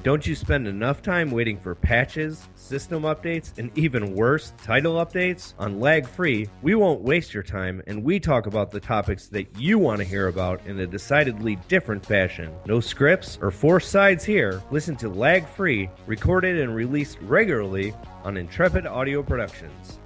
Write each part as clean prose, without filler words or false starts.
Don't you spend enough time waiting for patches, system updates, and even worse, title updates? On Lag Free, we won't waste your time, and we talk about the topics that you want to hear about in a decidedly different fashion. No scripts or forced sides here. Listen to Lag Free, recorded and released regularly on Intrepid Audio Productions.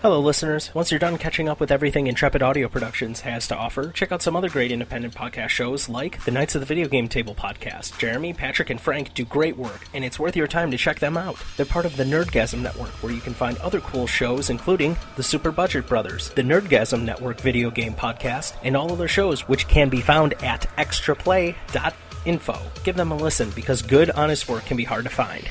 Hello listeners, once you're done catching up with everything Intrepid Audio Productions has to offer, check out some other great independent podcast shows like the Knights of the Video Game Table podcast. Jeremy, Patrick, and Frank do great work, and it's worth your time to check them out. They're part of the Nerdgasm Network, where you can find other cool shows including the Super Budget Brothers, the Nerdgasm Network video game podcast, and all other shows which can be found at extraplay.info. Give them a listen because good, honest work can be hard to find.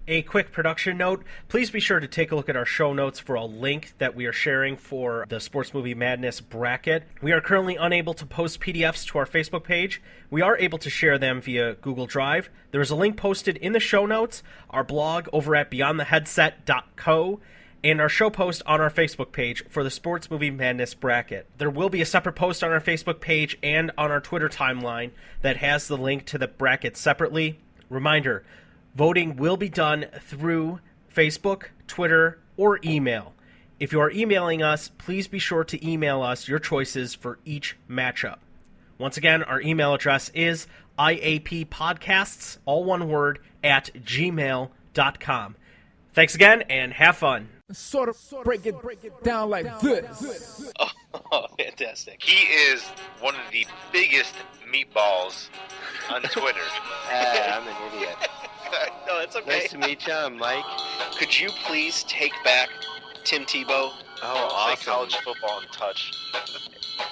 A quick production note, please be sure to take a look at our show notes for a link that we are sharing for the Sports Movie Madness bracket. We are currently unable to post PDFs to our Facebook page. We are able to share them via Google Drive. There is a link posted in the show notes, our blog over at beyondtheheadset.co, and our show post on our Facebook page for the Sports Movie Madness bracket. There will be a separate post on our Facebook page and on our Twitter timeline that has the link to the bracket separately. Reminder, voting will be done through Facebook, Twitter, or email. If you are emailing us, please be sure to email us your choices for each matchup. Once again, our email address is IAPpodcasts, all one word, at gmail.com. Thanks again, and have fun. Sort of break it down like this. Oh, fantastic. He is one of the biggest meatballs on Twitter. I'm an idiot. No, that's okay. Nice to meet you. I'm Mike. Could you please take back Tim Tebow? Oh, awesome. College football in touch.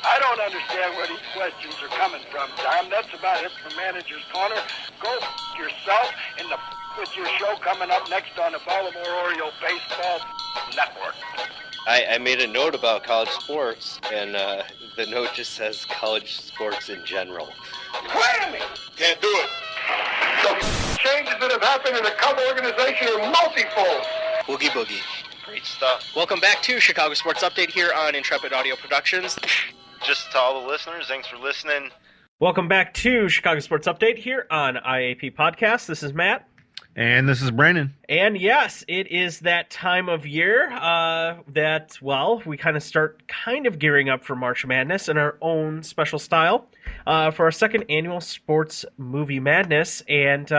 I don't understand where these questions are coming from, Tom. That's about it for Manager's Corner. Go yourself and with your show coming up next on the Baltimore Oriole Baseball Network. I made a note about college sports, and the note just says college sports in general. Whammy! Can't do it. The changes that have happened in the Cub organization are multifold. Boogie Boogie. Great stuff. Welcome back to Chicago Sports Update here on Intrepid Audio Productions. Just to all the listeners, thanks for listening. Welcome back to Chicago Sports Update here on IAP Podcast. This is Matt. And this is Brandon. And yes, it is that time of year we kind of start gearing up for March Madness in our own special style for our second annual Sports Movie Madness. And,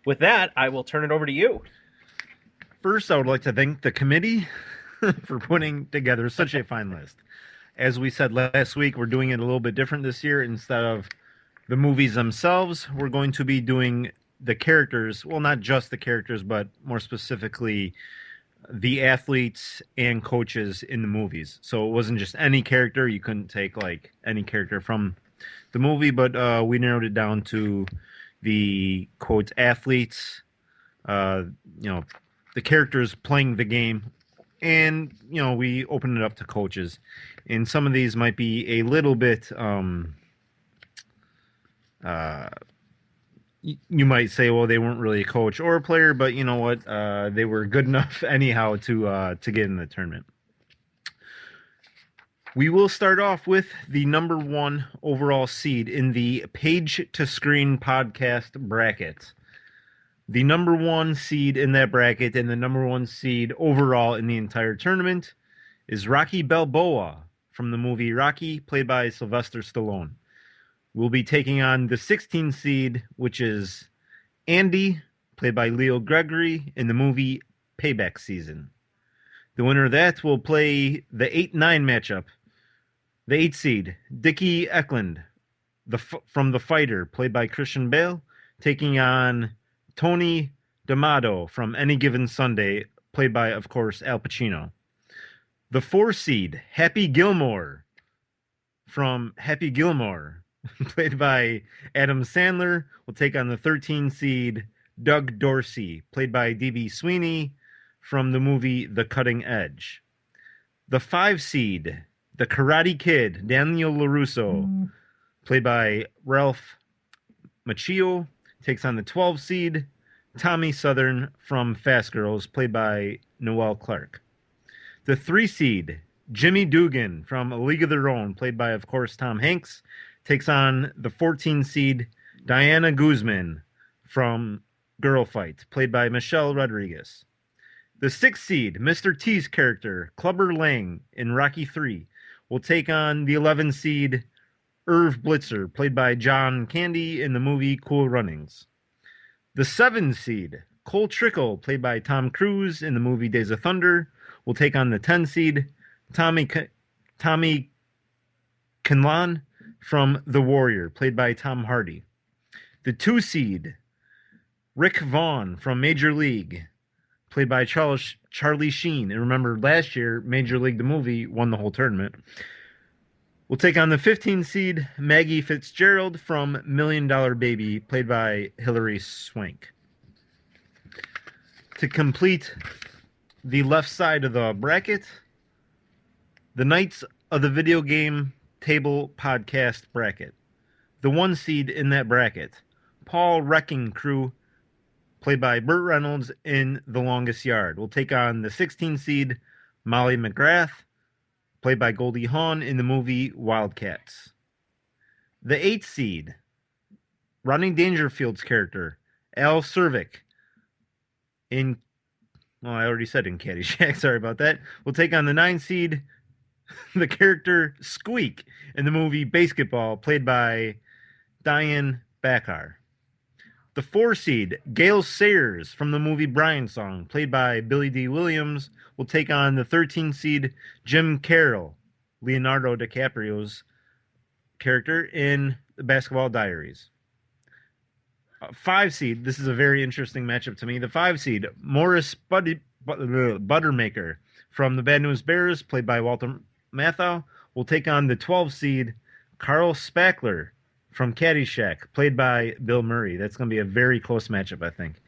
with that, I will turn it over to you. First, I would like to thank the committee for putting together such a fine list. As we said last week, we're doing it a little bit different this year. Instead of the movies themselves, we're going to be doing the characters, well, not just the characters, but more specifically the athletes and coaches in the movies. So it wasn't just any character. You couldn't take like any character from the movie, but we narrowed it down to the quote athletes, the characters playing the game, and we opened it up to coaches. And some of these might be a little bit you might say, well, they weren't really a coach or a player, but you know what? They were good enough anyhow to get in the tournament. We will start off with the number one overall seed in the Page to Screen podcast bracket. The number one seed in that bracket and the number one seed overall in the entire tournament is Rocky Balboa from the movie Rocky, played by Sylvester Stallone. We'll be taking on the 16 seed, which is Andy, played by Leo Gregory, in the movie Payback Season. The winner of that will play the 8-9 matchup. The 8 seed, Dickie Eklund, from The Fighter, played by Christian Bale, taking on Tony D'Amato from Any Given Sunday, played by, of course, Al Pacino. The 4 seed, Happy Gilmore, from Happy Gilmore, played by Adam Sandler, will take on the 13 seed Doug Dorsey, played by D.B. Sweeney from the movie The Cutting Edge. The 5 seed, the Karate Kid, Daniel LaRusso, played by Ralph Macchio, takes on the 12 seed Tommy Southern from Fast Girls, played by Noel Clark. The 3 seed, Jimmy Dugan from A League of Their Own, played by, of course, Tom Hanks, takes on the 14 seed, Diana Guzman from Girl Fight, played by Michelle Rodriguez. The 6th seed, Mr. T's character, Clubber Lang in Rocky 3, will take on the 11 seed, Irv Blitzer, played by John Candy in the movie Cool Runnings. The 7 seed, Cole Trickle, played by Tom Cruise in the movie Days of Thunder, will take on the 10 seed, Tommy Kinlan from The Warrior, played by Tom Hardy. The 2 seed, Rick Vaughn from Major League, played by Charlie Sheen. And remember, last year, Major League, the movie, won the whole tournament. We'll take on the 15 seed, Maggie Fitzgerald from $1 Million Baby, played by Hilary Swank. To complete the left side of the bracket, the Knights of the Video Game Table Podcast bracket. The 1 seed in that bracket, Paul Wrecking Crew, played by Burt Reynolds in The Longest Yard, will take on the 16 seed, Molly McGrath, played by Goldie Hawn in the movie Wildcats. The 8 seed, Rodney Dangerfield's character, Al Cervic, in, well, I already said in Caddyshack, sorry about that, will take on the 9 seed, the character Squeak in the movie Basketball, played by Diane Baccar. The 4 seed, Gail Sayers from the movie Brian Song, played by Billy D. Williams, will take on the 13 seed, Jim Carroll, Leonardo DiCaprio's character in The Basketball Diaries. 5 seed, this is a very interesting matchup to me. The 5 seed, Morris Buttermaker from The Bad News Bears, played by Walter Matthau, will take on the 12 seed, Carl Spackler from Caddyshack, played by Bill Murray. That's going to be a very close matchup, I think.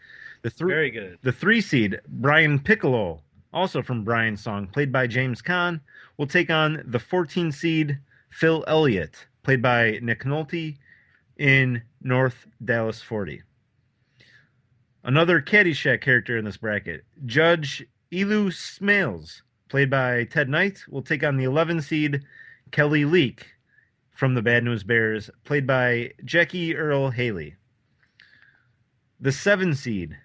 Very good. The 3 seed, Brian Piccolo, also from Brian's Song, played by James Caan, will take on the 14 seed, Phil Elliott, played by Nick Nolte in North Dallas 40. Another Caddyshack character in this bracket, Judge Elu Smales, played by Ted Knight, will take on the 11 seed, Kelly Leak from The Bad News Bears, played by Jackie Earl Haley. The 7 seed,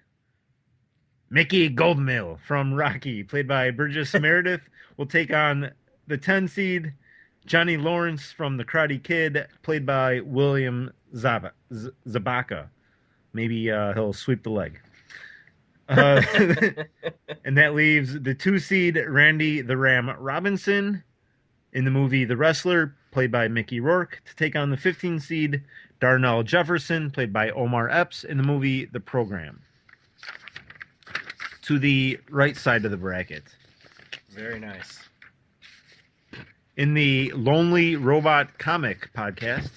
Mickey Goldmill from Rocky, played by Burgess Meredith, will take on the 10 seed, Johnny Lawrence from The Karate Kid, played by William Zabaka. Maybe he'll sweep the leg. And that leaves the 2 seed, Randy the Ram Robinson in the movie The Wrestler, played by Mickey Rourke, to take on the 15 seed, Darnell Jefferson, played by Omar Epps in the movie The Program. To the right side of the bracket. Very nice. In the Lonely Robot Comic podcast.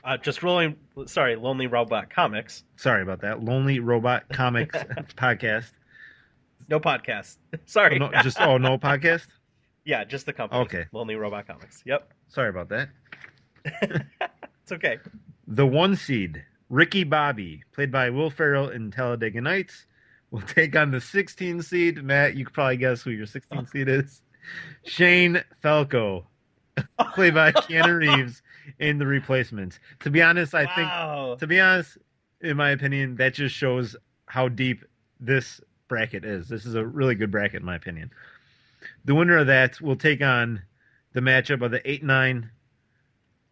Lonely Robot Comics. Sorry about that. Lonely Robot Comics podcast. No podcast. Sorry. No podcast? Yeah, just the company. Okay. Lonely Robot Comics. Yep. Sorry about that. It's okay. The 1 seed, Ricky Bobby, played by Will Ferrell in Talladega Nights, will take on the 16 seed. Matt, you could probably guess who your 16 seed is. Shane Falco, played by Keanu Reeves in The Replacements. To be honest, in my opinion, that just shows how deep this bracket is. This is a really good bracket, in my opinion. The winner of that will take on the matchup of the 8-9,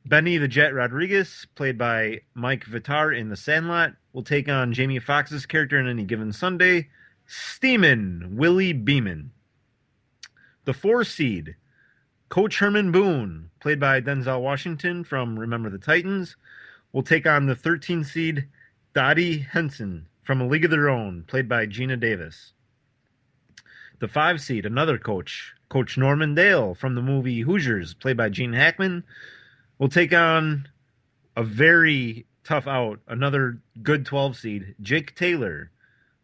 Benny the Jet Rodriguez, played by Mike Vitar in The Sandlot, will take on Jamie Foxx's character in Any Given Sunday, Steamin' Willie Beeman. The 4 seed, Coach Herman Boone, played by Denzel Washington from Remember the Titans, will take on the 13 seed, Dottie Henson from A League of Their Own, played by Gina Davis. The 5 seed, another coach, Coach Norman Dale from the movie Hoosiers, played by Gene Hackman, will take on a very tough out, another good 12 seed, Jake Taylor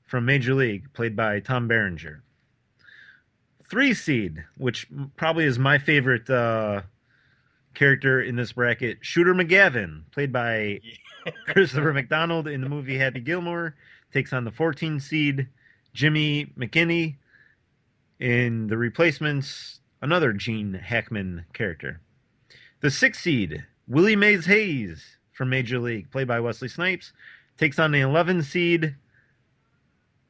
from Major League, played by Tom Berenger. 3 seed, which probably is my favorite character in this bracket, Shooter McGavin, played by Christopher McDonald in the movie Happy Gilmore, takes on the 14 seed, Jimmy McKinney In the replacements, another Gene Hackman character. The 6th seed, Willie Mays Hayes from Major League, played by Wesley Snipes, takes on the 11th seed,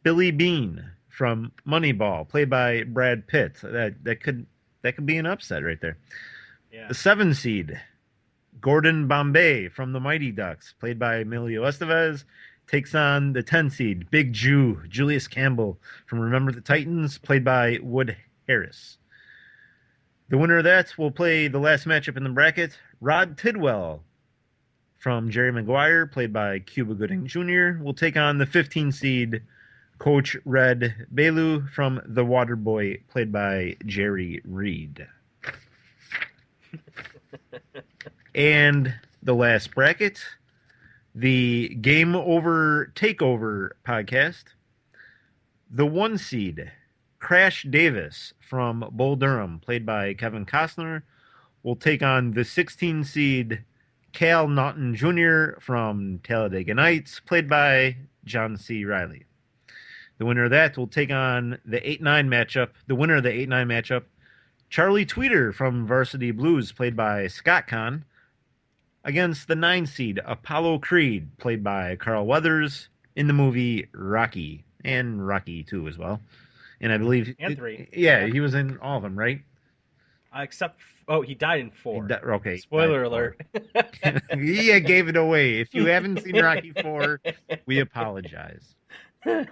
Billy Bean from Moneyball, played by Brad Pitt. That could be an upset right there. Yeah. The 7th seed, Gordon Bombay from the Mighty Ducks, played by Emilio Estevez, takes on the 10 seed, Big Jew, Julius Campbell from Remember the Titans, played by Wood Harris. The winner of that will play the last matchup in the bracket, Rod Tidwell from Jerry Maguire, played by Cuba Gooding Jr., will take on the 15 seed, Coach Red Belu from The Waterboy, played by Jerry Reed. And the last bracket, the Game Over Takeover podcast. The 1 seed, Crash Davis from Bull Durham, played by Kevin Costner, will take on the 16 seed, Cal Naughton Jr. from Talladega Nights, played by John C. Reilly. The winner of that will take on the 8-9 matchup. The winner of the 8-9 matchup, Charlie Tweeter from Varsity Blues, played by Scott Kahn, against the 9 seed, Apollo Creed, played by Carl Weathers, in the movie Rocky, and Rocky 2 as well. And I believe... And 3. Yeah, he was in all of them, right? Except... he died in 4. Okay. Spoiler alert. Yeah, gave it away. If you haven't seen Rocky 4, we apologize. The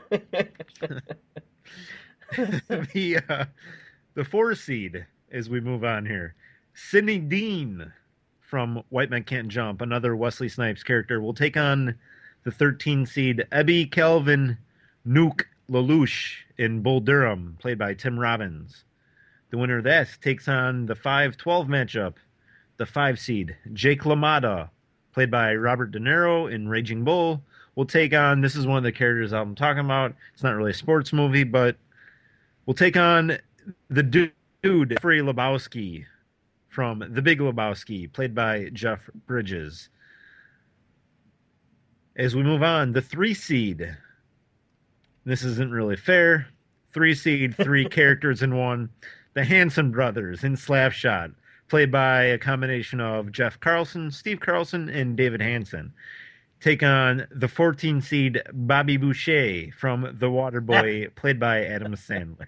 4 seed, as we move on here, Sidney Dean from White Men Can't Jump, another Wesley Snipes character, will take on the 13 seed, Ebby Calvin Nuke Lelouch in Bull Durham, played by Tim Robbins. The winner of that takes on the 5-12 matchup, the 5 seed, Jake LaMotta, played by Robert De Niro in Raging Bull, will take on, this is one of the characters I'm talking about, it's not really a sports movie, but will take on the dude, Jeffrey Lebowski from The Big Lebowski, played by Jeff Bridges. As we move on, the 3 seed, this isn't really fair, 3 seed, 3 characters in one, the Hanson brothers in Slapshot, played by a combination of Jeff Carlson, Steve Carlson, and David Hansen, take on the 14 seed Bobby Boucher from The Waterboy, played by Adam Sandler.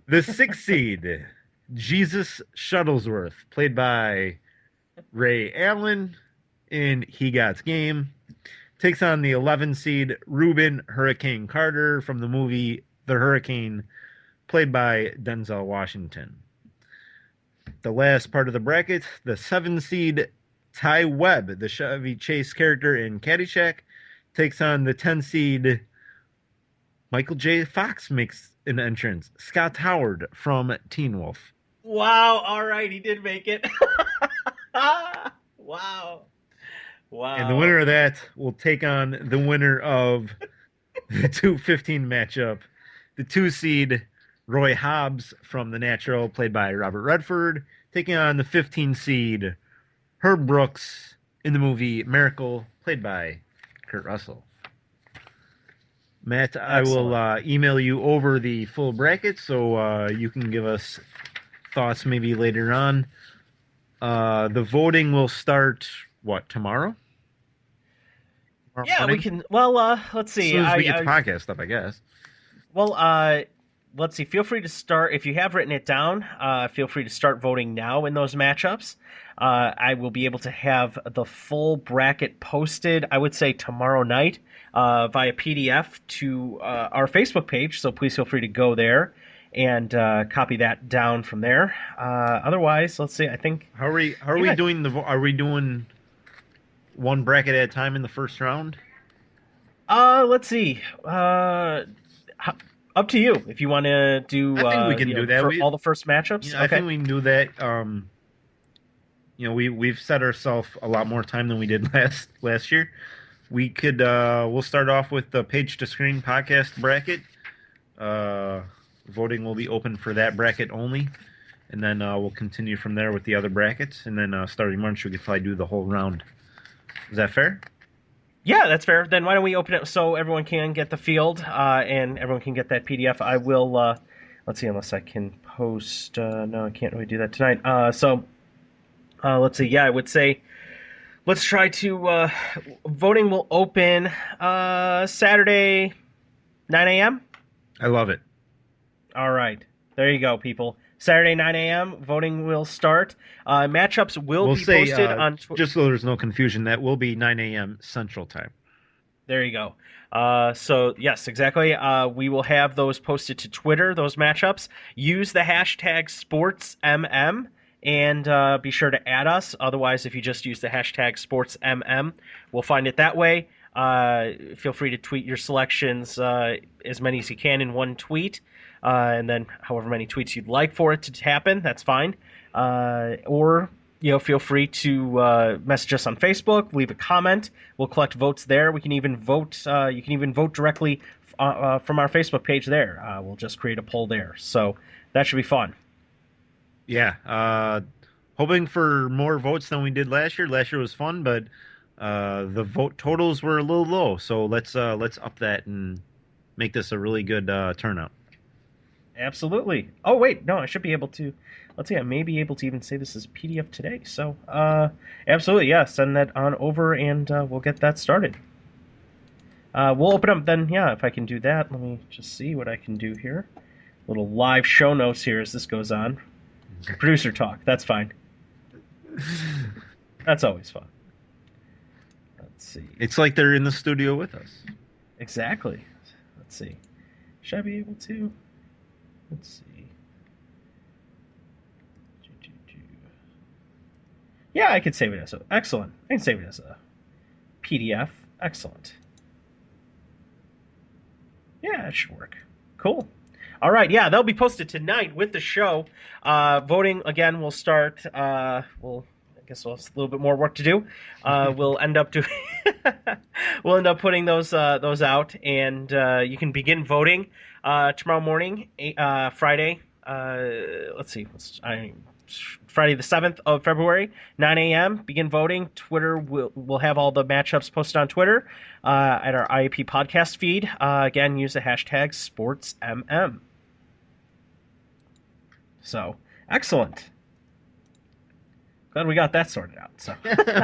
The 6 seed, Jesus Shuttlesworth, played by Ray Allen in He Got's Game, takes on the 11 seed Reuben Hurricane Carter from the movie The Hurricane, played by Denzel Washington. The last part of the bracket, the 7 seed Ty Webb, the Chevy Chase character in Caddyshack, takes on the 10 seed Michael J. Fox makes an entrance, Scott Howard from Teen Wolf. Wow, all right, he did make it. Wow. And the winner of that will take on the winner of the 2-15 matchup, the 2 seed Roy Hobbs from The Natural, played by Robert Redford, taking on the 15 seed Herb Brooks in the movie Miracle, played by Kurt Russell. Matt, excellent. I will email you over the full bracket so you can give us thoughts maybe later on. The voting will start, tomorrow? Yeah, morning? We can. Well, let's see. As soon as we get the podcast up, I guess. Well, let's see. Feel free to start. If you have written it down, feel free to start voting now in those matchups. I will be able to have the full bracket posted, I would say, tomorrow night via PDF to our Facebook page. So please feel free to go there and copy that down from there. Otherwise, let's see. I think. How are we doing? Are we doing one bracket at a time in the first round? Let's see. Up to you. If you want to do, I think we can do that. For all the first matchups. I think we can do that. We've set ourselves a lot more time than we did last year. We could. We'll start off with the Page to Screen podcast bracket. Voting will be open for that bracket only, and then we'll continue from there with the other brackets. And then starting March, we could probably do the whole round. Is that fair? Yeah, that's fair. Then why don't we open it so everyone can get the field and everyone can get that PDF? I will. Let's see, unless I can post. No, I can't really do that tonight. Let's see. Yeah, I would say let's try to. Voting will open Saturday, 9 a.m. I love it. All right, there you go, people. Saturday, 9 a.m. Voting will start. Matchups will We'll be say, posted on Twitter. just so there's no confusion, that will be 9 a.m. Central Time. There you go. So yes, exactly. We will have those posted to Twitter. Those matchups. Use the hashtag SportsMM and be sure to add us. Otherwise, if you just use the hashtag SportsMM, we'll find it that way. Feel free to tweet your selections, as many as you can in one tweet, and then however many tweets you'd like for it to happen. That's fine. Or feel free to message us on Facebook, leave a comment. We'll collect votes there. We can even vote. You can even vote directly from our Facebook page there. We'll just create a poll there. So that should be fun. Yeah. Hoping for more votes than we did last year. Last year was fun, but the vote totals were a little low. So let's up that and make this a really good turnout. Absolutely. Oh, wait. No, I should be able to. Let's see. I may be able to even say this as a PDF today. So, absolutely. Yeah. Send that on over and we'll get that started. We'll open up then. Yeah. If I can do that, let me just see what I can do here. Little live show notes here as this goes on. Producer talk. That's fine. That's always fun. Let's see. It's like they're in the studio with us. Exactly. Let's see. Should I be able to? Let's see. Yeah, I could save it as a... Excellent. I can save it as a PDF. Excellent. Yeah, it should work. Cool. All right, yeah, they'll be posted tonight with the show. Voting, again, will start... I guess we'll have a little bit more work to do. We'll end up doing... we'll end up putting those out, and you can begin voting tomorrow morning, Friday. Let's see. Friday the 7th of February, 9 a.m. Begin voting. Twitter will have all the matchups posted on Twitter at our IAP podcast feed. Again, use the hashtag SportsMM. So, excellent. Glad we got that sorted out. So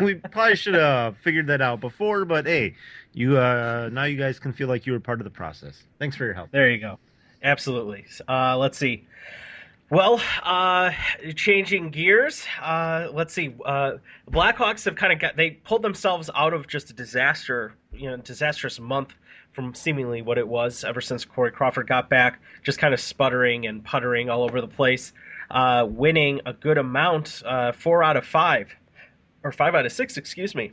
we probably should have figured that out before, but hey, you now you guys can feel like you were part of the process. Thanks for your help. There you go. Absolutely. Let's see. Well, changing gears. Let's see. Blackhawks have they pulled themselves out of just a disastrous month from seemingly what it was ever since Corey Crawford got back, just kind of sputtering and puttering all over the place. Winning a good amount, 4 out of 5, or 5 out of 6, excuse me.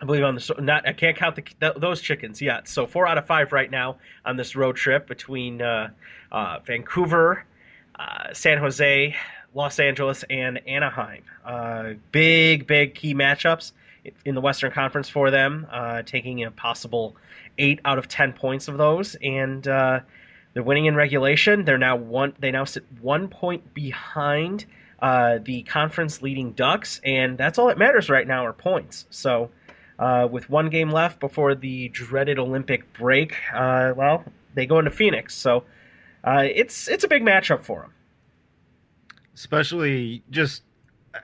I believe I can't count those chickens yet. So 4 out of 5 right now on this road trip between Vancouver, San Jose, Los Angeles, and Anaheim. Big key matchups in the Western Conference for them, taking a possible 8 out of 10 points of those, and they're winning in regulation. They now sit 1 point behind the conference leading Ducks, and that's all that matters right now are points. So with one game left before the dreaded Olympic break, they go into Phoenix. So it's a big matchup for them. Especially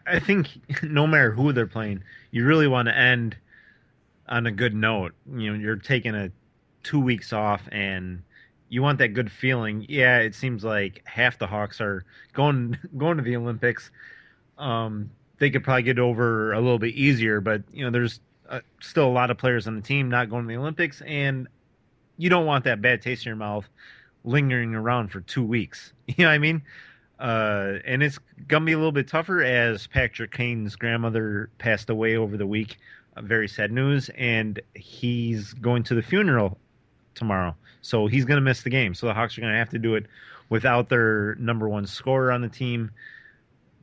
I think no matter who they're playing, you really want to end on a good note. You're taking 2 weeks off and you want that good feeling. Yeah, it seems like half the Hawks are going to the Olympics. They could probably get over a little bit easier, but there's still a lot of players on the team not going to the Olympics, and you don't want that bad taste in your mouth lingering around for 2 weeks. You know what I mean? And it's gonna be a little bit tougher as Patrick Kane's grandmother passed away over the week. Very sad news, and he's going to the funeral tomorrow, so he's gonna miss the game. So the Hawks are gonna have to do it without their number one scorer on the team,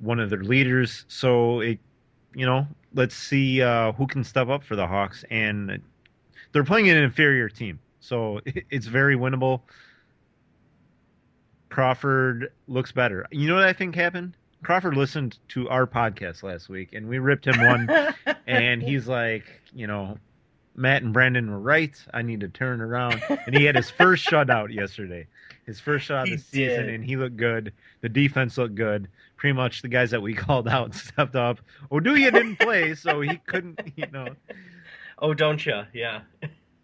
one of their leaders. So let's see who can step up for the Hawks, and they're playing an inferior team, so it's very winnable. Crawford looks better. You know what I think happened? Crawford listened to our podcast last week, and we ripped him one, and he's like, Matt and Brandon were right. I need to turn around. And he had his first shutout yesterday. His first shot of He the season, did. and he looked good. The defense looked good. Pretty much the guys that we called out stepped up. Oduya didn't play, so he couldn't. Oh, don't you? Yeah.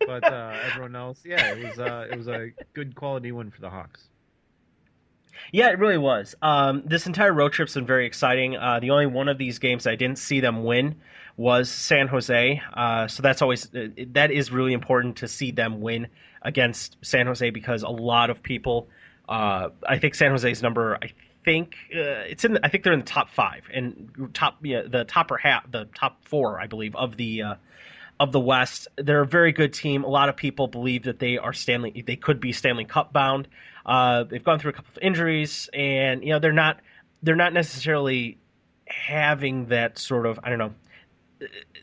But everyone else, yeah, it was a good quality win for the Hawks. Yeah, it really was. This entire road trip's been very exciting. The only one of these games I didn't see them win was San Jose. So that is really important to see them win against San Jose because a lot of people, I think San Jose's number, I think I think they're in the top five and the top four, I believe, of the West. They're a very good team. A lot of people believe that they could be Stanley Cup bound. They've gone through a couple of injuries, and they're not necessarily having that sort of, I don't know,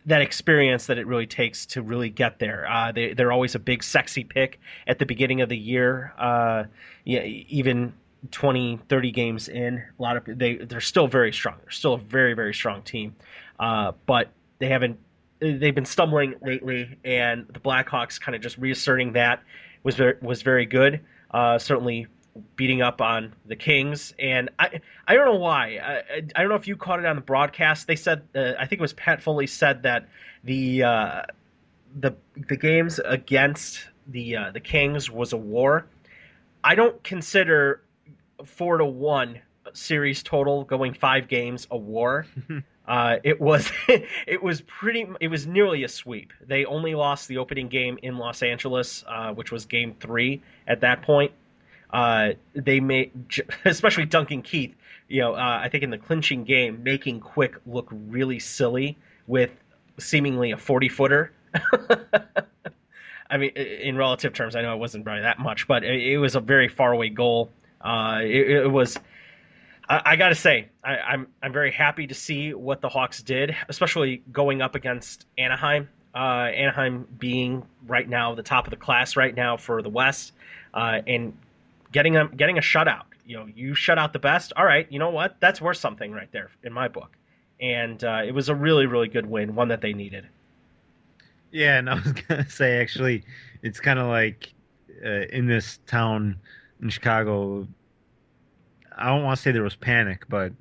that experience that it really takes to really get there. They're always a big sexy pick at the beginning of the year. Even 20, 30 games in, they're still very strong. They're still a very, very strong team. But they've been stumbling lately, and the Blackhawks kind of just reasserting that was very good. Certainly beating up on the Kings, and I don't know why. I don't know if you caught it on the broadcast. They said I think it was Pat Foley said that the games against the Kings was a war. I don't consider 4-1 series total going 5 games a war. It was it was nearly a sweep. They only lost the opening game in Los Angeles, which was Game 3 at that point. They made, especially Duncan Keith, I think in the clinching game, making Quick look really silly with seemingly a 40-footer. I mean, in relative terms, I know it wasn't probably that much, but it was a very far away goal. It was. I got to say, I'm very happy to see what the Hawks did, especially going up against Anaheim. Anaheim being right now the top of the class right now for the West, and getting a shutout. You shut out the best. All right, you know what? That's worth something right there in my book. And it was a really, really good win, one that they needed. Yeah, and I was gonna say actually, it's kind of like in this town in Chicago. I don't want to say there was panic, but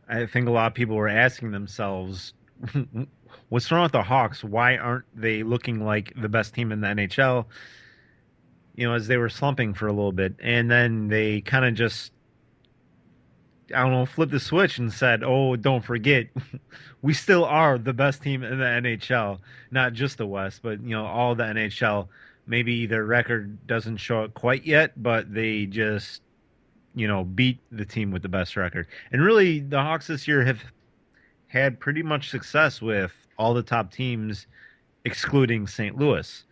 I think a lot of people were asking themselves, what's wrong with the Hawks? Why aren't they looking like the best team in the NHL? As they were slumping for a little bit. And then they kind of just, I don't know, flipped the switch and said, oh, don't forget, we still are the best team in the NHL. Not just the West, but, all the NHL. Maybe their record doesn't show it quite yet, but they just beat the team with the best record. And really, the Hawks this year have had pretty much success with all the top teams, excluding St. Louis.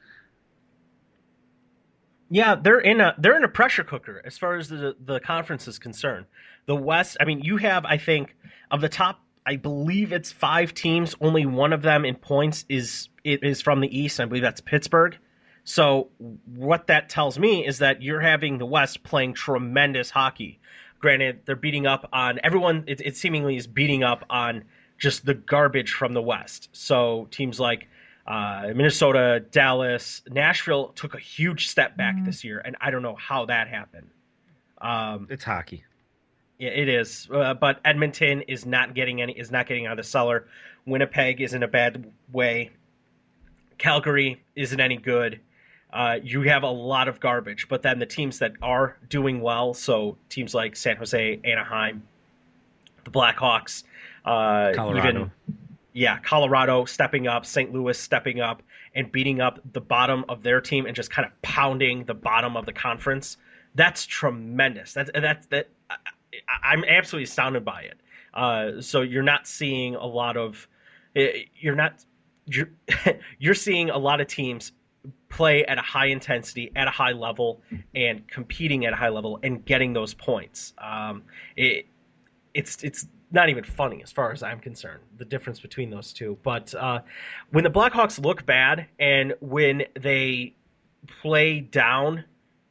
Yeah, they're in a pressure cooker as far as the conference is concerned. The West, I mean, you have, I think, of the top, I believe it's 5 teams. Only one of them in points is from the East. I believe that's Pittsburgh. So what that tells me is that you're having the West playing tremendous hockey. Granted, they're beating up on everyone. It seemingly is beating up on just the garbage from the West. So teams like Minnesota, Dallas, Nashville took a huge step back this year, and I don't know how that happened. It's hockey. Yeah, it is. But Edmonton is not getting out of the cellar. Winnipeg is in a bad way. Calgary isn't any good. You have a lot of garbage, but then the teams that are doing well, so teams like San Jose, Anaheim, the Blackhawks, Colorado. Colorado stepping up, St. Louis stepping up and beating up the bottom of their team and just kind of pounding the bottom of the conference. That's tremendous. I'm absolutely astounded by it. So you're not seeing a lot of you're seeing a lot of teams play at a high intensity, at a high level, and competing at a high level and getting those points. It's not even funny as far as I'm concerned, the difference between those two. But when the Blackhawks look bad and when they play down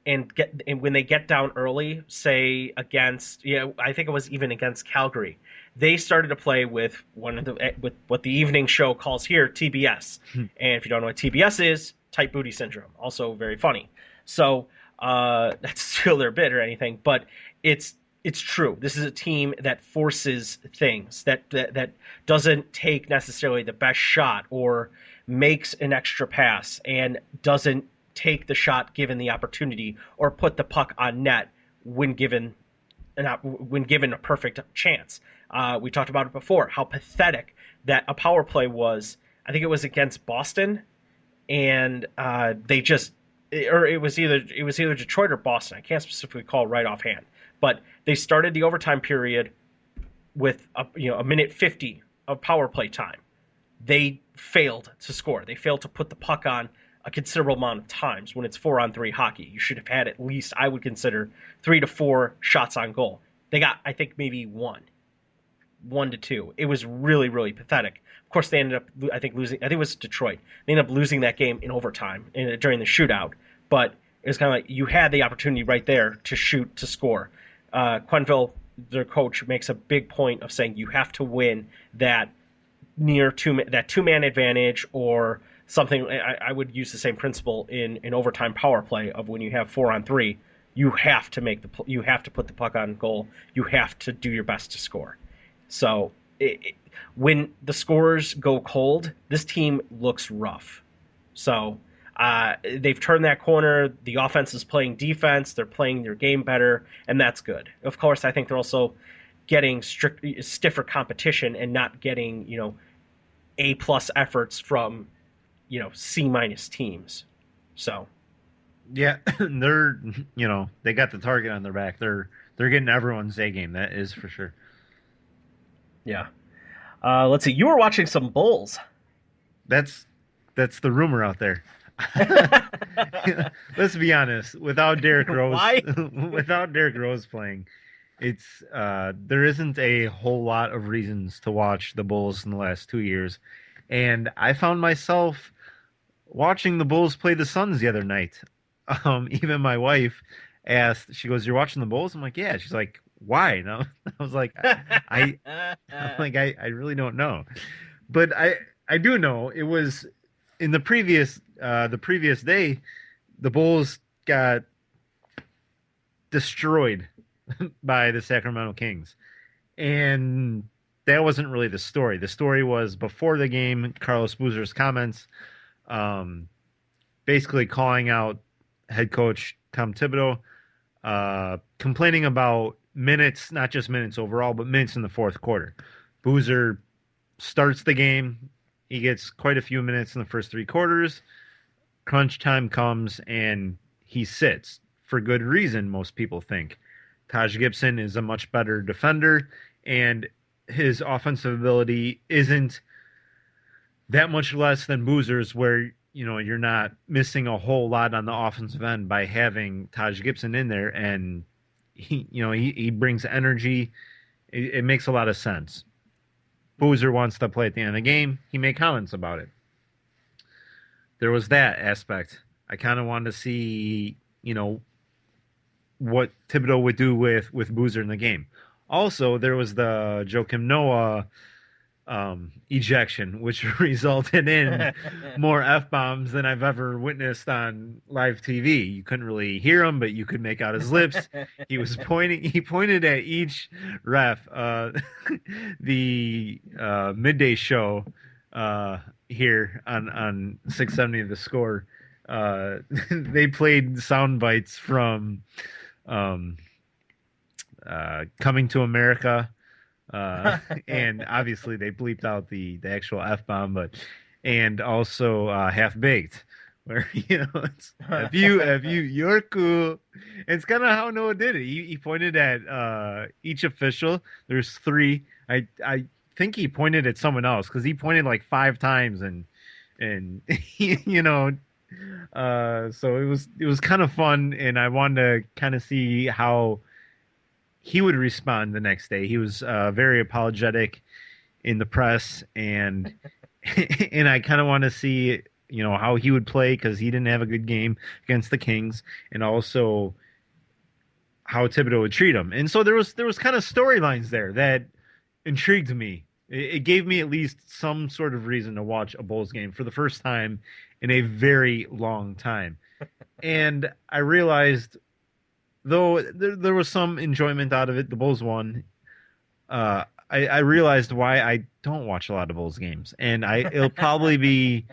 and when they get down early, say against, I think it was even against Calgary, they started to play with with what the evening show calls here TBS. And if you don't know what TBS is, tight booty syndrome, also very funny. So that's still their bit or anything, but it's true. This is a team that forces things, that doesn't take necessarily the best shot or makes an extra pass and doesn't take the shot given the opportunity or put the puck on net when given a perfect chance. We talked about it before, how pathetic that a power play was. I think it was against Boston, and they just, or it was either Detroit or Boston. I can't specifically call right offhand, but they started the overtime period with a minute 50 of power play time. They failed to score. They failed to put the puck on a considerable amount of times. When it's 4-on-3 hockey, you should have had at least, I would consider, 3 to 4 shots on goal. They got, I think, maybe 1 to 2. It was really, really pathetic. Of course, they ended up, I think, losing. I think it was Detroit. They ended up losing that game in overtime during the shootout. But it was kind of like you had the opportunity right there to shoot, to score. Quenneville, their coach, makes a big point of saying you have to win that two-man advantage, or something. I would use the same principle in overtime power play of when you have 4-on-3. You have to put the puck on goal. You have to do your best to score. So when the scores go cold, this team looks rough. So they've turned that corner. The offense is playing defense. They're playing their game better, and that's good. Of course, I think they're also getting stiffer competition and not getting A+ efforts from C- teams. So Yeah, they're they got the target on their back. They're getting everyone's A game. That is for sure. Yeah. Let's see. You were watching some Bulls. That's the rumor out there. Let's be honest. Without Derrick Rose, Why? without Derrick Rose playing, it's there isn't a whole lot of reasons to watch the Bulls in the last 2 years, and I found myself watching the Bulls play the Suns the other night. Even my wife asked. She goes, "You're watching the Bulls?" I'm like, "Yeah." She's like, "Why?" And I was like, I'm like, I really don't know, but I do know it was in the previous day, the Bulls got destroyed by the Sacramento Kings, and that wasn't really the story. The story was before the game, Carlos Boozer's comments, basically calling out head coach Tom Thibodeau, complaining about minutes, not just minutes overall, but minutes in the fourth quarter. Boozer starts the game. He gets quite a few minutes in the first 3 quarters. Crunch time comes, and he sits for good reason, most people think. Taj Gibson is a much better defender, and his offensive ability isn't that much less than Boozer's, where you're not missing a whole lot on the offensive end by having Taj Gibson in there, and he brings energy. It makes a lot of sense. Boozer wants to play at the end of the game. He made comments about it. There was that aspect. I kind of wanted to see, what Thibodeau would do with Boozer in the game. Also, there was the Joakim Noah ejection, which resulted in more F-bombs than I've ever witnessed on live TV. You couldn't really hear him, but you could make out his lips. He pointed at each ref. The midday show here on 670 The Score, they played sound bites from Coming to America, and obviously they bleeped out the actual F-bomb, and also Half Baked, where it's if you're cool. And it's kind of how Noah did it. He pointed at each official. There's 3. I think he pointed at someone else, because he pointed like 5 times, and so it was kind of fun, and I wanted to kind of see how he would respond the next day. He was very apologetic in the press, and and I kind of want to see how he would play, because he didn't have a good game against the Kings, and also how Thibodeau would treat him. And so there was kind of storylines there that intrigued me. It gave me at least some sort of reason to watch a Bulls game for the first time in a very long time. And I realized, though there was some enjoyment out of it, the Bulls won. I realized why I don't watch a lot of Bulls games, and it'll probably be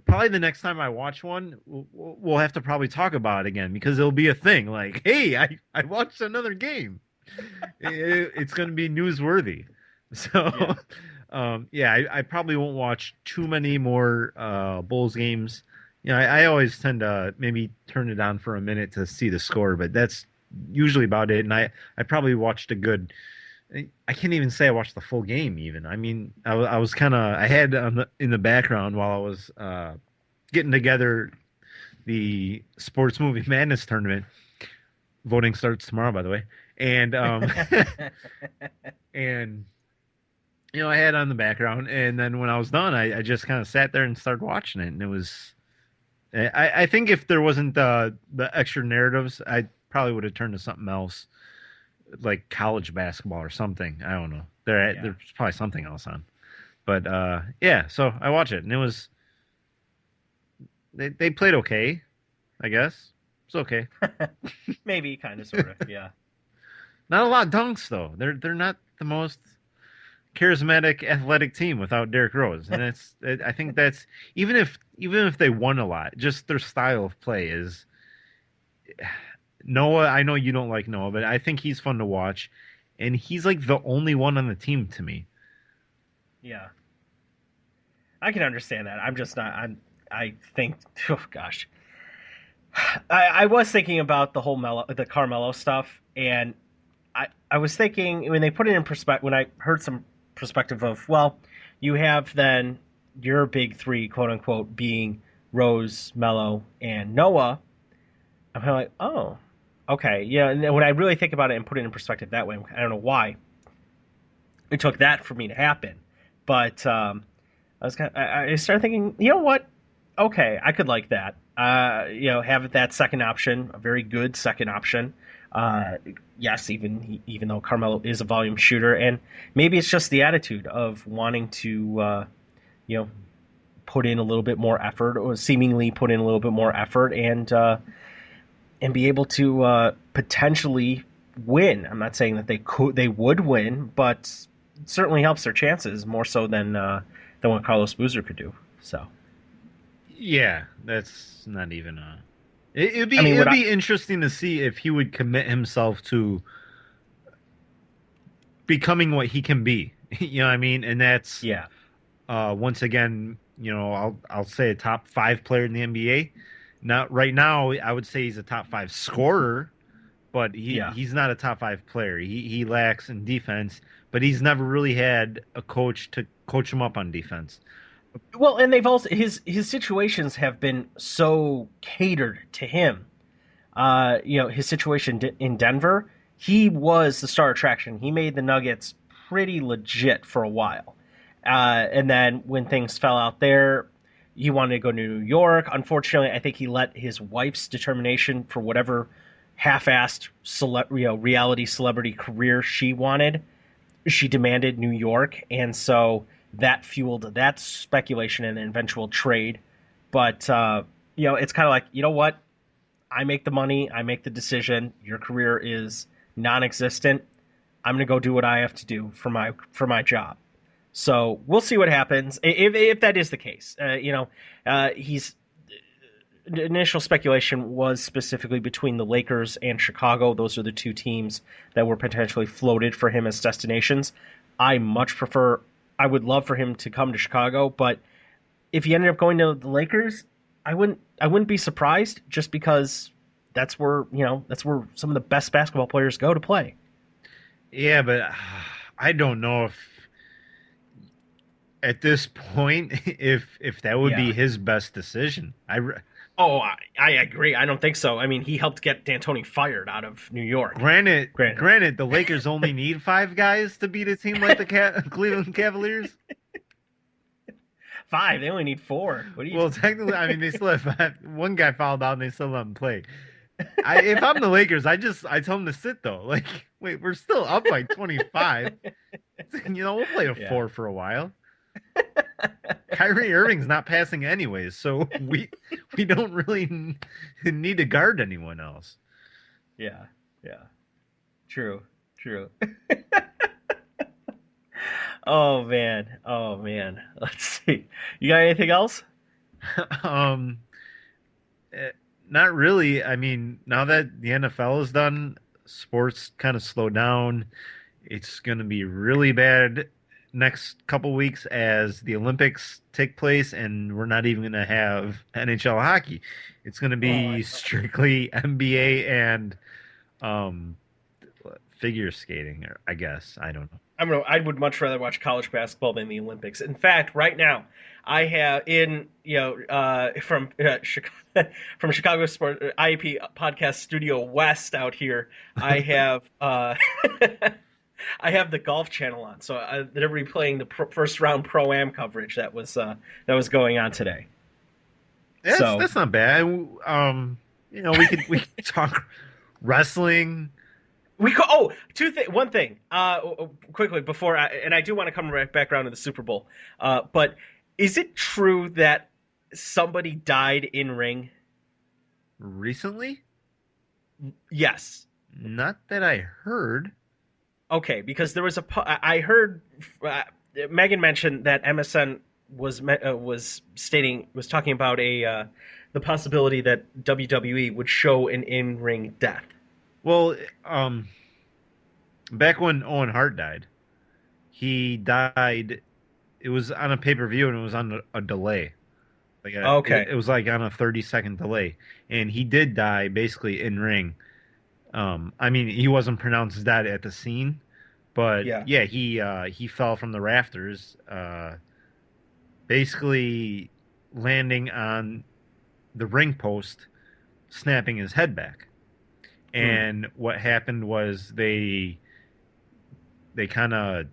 the next time I watch one, we'll have to probably talk about it again because it'll be a thing. Like, hey, I watched another game. It's going to be newsworthy. So, I probably won't watch too many more Bulls games. I always tend to maybe turn it on for a minute to see the score, but that's usually about it. And I probably watched a good. I can't even say I watched the full game. Even I mean, I was kind of I had in the background while I was getting together the sports movie madness tournament. Voting starts tomorrow, by the way, and and I had on the background, and then when I was done, I just kind of sat there and started watching it, and it was. I think if there wasn't the extra narratives, I probably would have turned to something else, like college basketball or something. I don't know. There's probably something else on, but so I watched it, and it was they played okay, I guess. It's okay. Maybe, kind of, sort of, yeah. Not a lot of dunks though. They're not the most charismatic athletic team without Derrick Rose, and I think that's even if they won a lot, just their style of play is. Noah, I know you don't like Noah, but I think he's fun to watch, and he's like the only one on the team to me. Yeah, I can understand that. I'm just not. I think. Oh gosh, I was thinking about the whole the Carmelo stuff, and I was thinking when they put it in perspective. When I heard some perspective of, well, you have then your big three, quote unquote, being Rose, Melo, and Noah. I'm kind of like, oh. Okay, yeah, and when I really think about it and put it in perspective that way, I don't know why it took that for me to happen, but I started thinking, you know what? Okay, I could like that. Have that second option, a very good second option. Yes, even though Carmelo is a volume shooter, and maybe it's just the attitude of wanting to, put in a little bit more effort, or seemingly put in a little bit more effort, and be able to potentially win. I'm not saying that they would win, but it certainly helps their chances more so than what Carlos Boozer could do. So, yeah, that's not even it'd be interesting to see if he would commit himself to becoming what he can be. You know what I mean? And that's once again, I'll say a top 5 player in the NBA. Now, right now, I would say he's a top 5 scorer, but he's not a top 5 player. He lacks in defense, but he's never really had a coach to coach him up on defense. Well, and they've also his situations have been so catered to him. His situation in Denver, he was the star attraction. He made the Nuggets pretty legit for a while, and then when things fell out there. He wanted to go to New York. Unfortunately, I think he let his wife's determination for whatever half-assed reality celebrity career she wanted. She demanded New York, and so that fueled that speculation and eventual trade. But it's kind of like, you know what? I make the money. I make the decision. Your career is non-existent. I'm going to go do what I have to do for my job. So we'll see what happens if that is the case. He's initial speculation was specifically between the Lakers and Chicago. Those are the two teams that were potentially floated for him as destinations. I would love for him to come to Chicago, but if he ended up going to the Lakers, I wouldn't be surprised, just because that's where some of the best basketball players go to play. Yeah, but I don't know if at this point, if that would be his best decision. I agree. I don't think so. I mean, he helped get D'Antoni fired out of New York. Granted, the Lakers only need 5 guys to beat a team like the Cleveland Cavaliers. 5? They only need 4. What do you? Well, technically, I mean, they still have 5. One guy fouled out, and they still let him play. If I'm the Lakers, I tell him to sit though. Like, wait, we're still up by 25. We'll play a Yeah. 4 for a while. Kyrie Irving's not passing anyways, so we don't really need to guard anyone else. Yeah. True. Oh man. Let's see. You got anything else? um, Not really. I mean, now that the NFL is done, sports kind of slow down. It's going to be really bad next couple weeks as the Olympics take place, and we're not even going to have NHL hockey. It's going to be strictly NBA and um, figure skating, I guess. I don't know. I would much rather watch college basketball than the Olympics. In fact, right now, I have from Chicago Sport IEP Podcast Studio West out here. I have I have the Golf Channel on, so they're replaying the first round Pro Am coverage that was going on today. That's not bad. We could talk wrestling. One thing, quickly before, I do want to come right back around to the Super Bowl. But is it true that somebody died in ring? Recently? Yes. Not that I heard. Okay, because there was I heard Megan mentioned that MSN was talking about the possibility that WWE would show an in-ring death. Well, back when Owen Hart died, he died. It was on a pay-per-view and it was on a delay. Okay. It was like on a 30-second delay, and he did die basically in ring. I mean, he wasn't pronounced dead at the scene, but he fell from the rafters, basically landing on the ring post, snapping his head back. And what happened was they kind of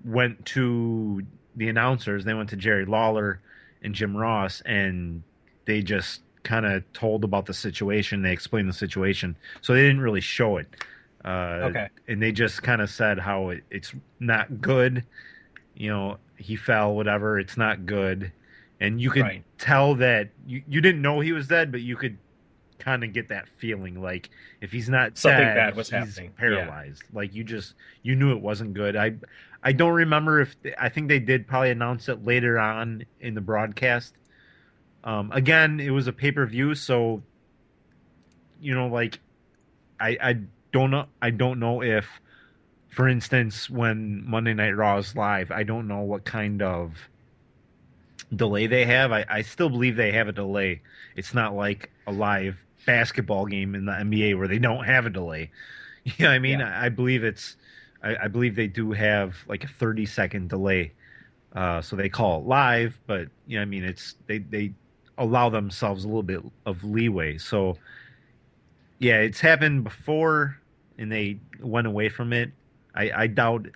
went to the announcers. They went to Jerry Lawler and Jim Ross, and they just kind of told about the situation. They explained the situation, so they didn't really show it. Okay. And they just kind of said how it's not good. He fell, whatever. It's not good, and you could tell that you didn't know he was dead, but you could kind of get that feeling like if he's not something dead, bad was he's happening. paralyzed. Like you knew it wasn't good. I don't remember if I think they did probably announce it later on in the broadcast. Again, it was a pay-per-view, so like I don't know if, for instance, when Monday Night Raw is live, I don't know what kind of delay they have. I still believe they have a delay. It's not like a live basketball game in the NBA where they don't have a delay. You know what I mean? Yeah. I believe I believe they do have like a 30-second delay. So they call it live, but I mean, it's they allow themselves a little bit of leeway. So yeah, it's happened before and they went away from it. I doubt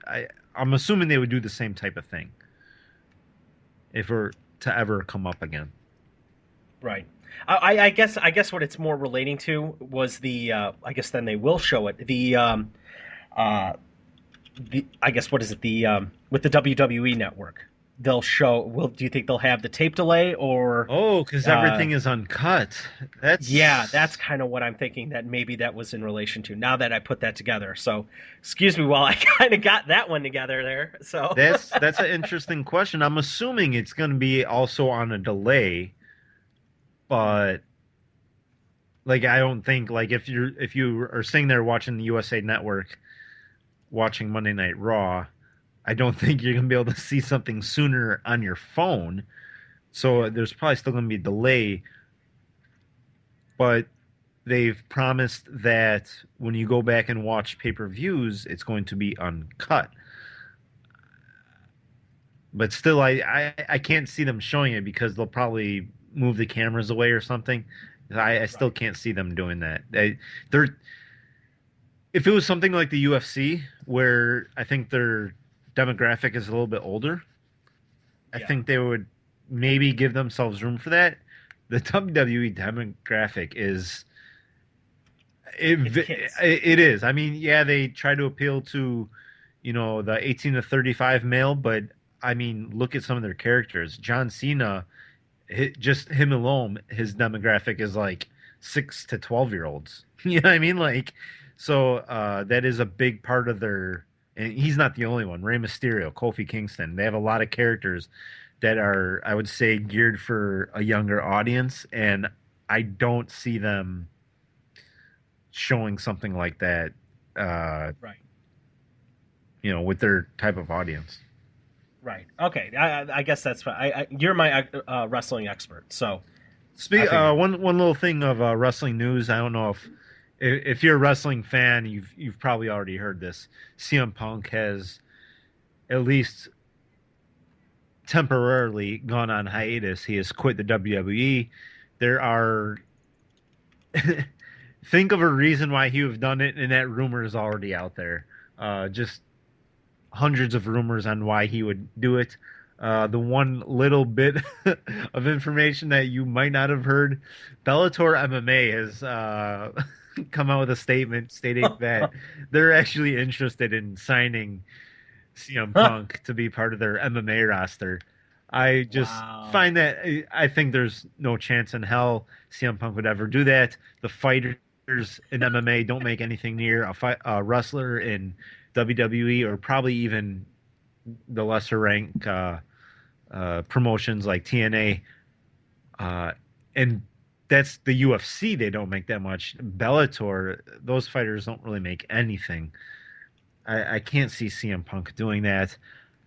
I'm assuming they would do the same type of thing if we're to ever come up again. Right. I guess what it's more relating to was I guess then they will show it. I guess what is it with the WWE network? They'll show. Do you think they'll have the tape delay or? Oh, because everything is uncut. That's kind of what I'm thinking. That maybe that was in relation to. Now that I put that together, so excuse me while I kind of got that one together there. So that's an interesting question. I'm assuming it's going to be also on a delay, but like I don't think like if you are sitting there watching the USA Network, watching Monday Night Raw, I don't think you're going to be able to see something sooner on your phone. So there's probably still going to be a delay. But they've promised that when you go back and watch pay-per-views, it's going to be uncut. But still, I can't see them showing it because they'll probably move the cameras away or something. I still can't see them doing that. If it was something like the UFC, where I think their demographic is a little bit older, I think they would maybe give themselves room for that. The WWE demographic is it is. I mean, yeah, they try to appeal to the 18 to 35 male, but I mean, look at some of their characters. John Cena, just him alone, his demographic is like 6 to 12 year olds. You know what I mean? Like, so that is a big part of their. And he's not the only one. Rey Mysterio, Kofi Kingston, they have a lot of characters that are, I would say, geared for a younger audience, and I don't see them showing something like that. Right. With their type of audience. Right. Okay. I guess that's fine. You're my wrestling expert, so. One little thing of wrestling news. I don't know if you're a wrestling fan, you've probably already heard this. CM Punk has at least temporarily gone on hiatus. He has quit the WWE. There are think of a reason why he would have done it, and that rumor is already out there. Just hundreds of rumors on why he would do it. The one little bit of information that you might not have heard, Bellator MMA has come out with a statement stating that they're actually interested in signing CM Punk to be part of their MMA roster. I just find that I think there's no chance in hell CM Punk would ever do that. The fighters in MMA don't make anything near a wrestler in WWE or probably even the lesser rank promotions like TNA. And that's the UFC. They don't make that much. Bellator, those fighters don't really make anything. I can't see CM Punk doing that.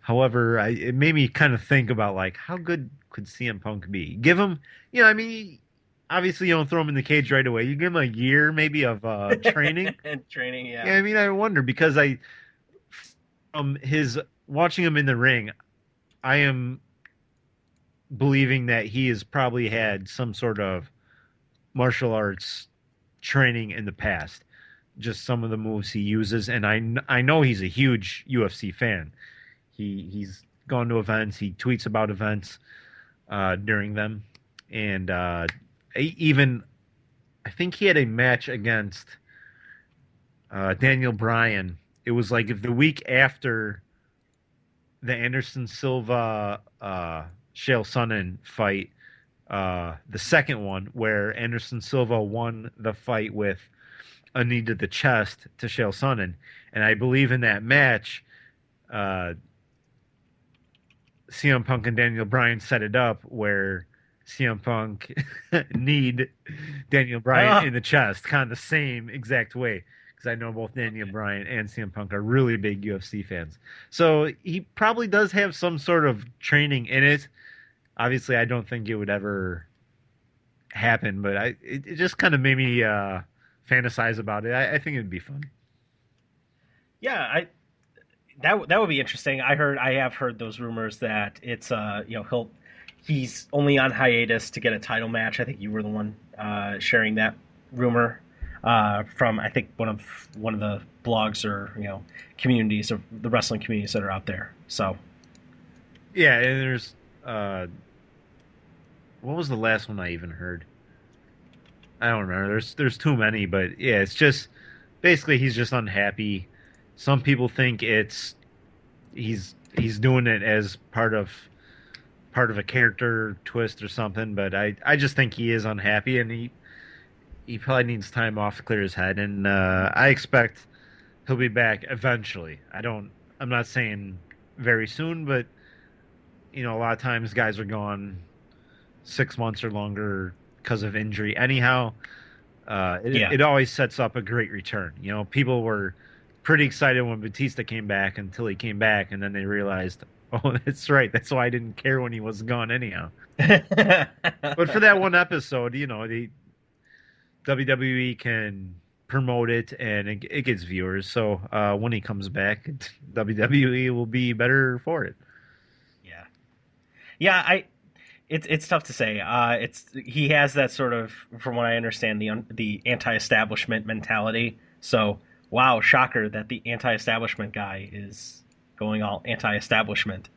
However, it made me kind of think about, like, how good could CM Punk be? Give him, obviously you don't throw him in the cage right away. You give him a year maybe of training. And training, yeah. Yeah, I mean, I wonder because watching him in the ring, I am believing that he has probably had some sort of martial arts training in the past. Just some of the moves he uses, and I know he's a huge UFC fan. He's gone to events. He tweets about events during them, and even I think he had a match against Daniel Bryan. It was like the week after the Anderson Silva Chael Sonnen fight, the second one where Anderson Silva won the fight with a knee to the chest to Chael Sonnen, and I believe in that match, CM Punk and Daniel Bryan set it up where CM Punk kneed Daniel Bryan in the chest, kind of the same exact way. Because I know both Daniel Bryan and CM Punk are really big UFC fans. So he probably does have some sort of training in it. Obviously, I don't think it would ever happen, but it just kind of made me fantasize about it. I think it'd be fun. Yeah, that would be interesting. I have heard those rumors that it's he's only on hiatus to get a title match. I think you were the one sharing that rumor from I think one of the blogs or communities of the wrestling communities that are out there. So yeah, and there's what was the last one I even heard? I don't remember. There's too many, but yeah, it's just basically he's just unhappy. Some people think he's doing it as part of a character twist or something, but I just think he is unhappy, and he probably needs time off to clear his head, and I expect he'll be back eventually. I'm not saying very soon, but a lot of times guys are gone 6 months or longer because of injury. Anyhow, it always sets up a great return. People were pretty excited when Batista came back until he came back, and then they realized, oh, that's right. That's why I didn't care when he was gone anyhow. But for that one episode, the WWE can promote it, and it gets viewers. So when he comes back, WWE will be better for it. Yeah. It's tough to say. He has that sort of, from what I understand, the anti-establishment mentality. So wow, shocker that the anti-establishment guy is going all anti-establishment.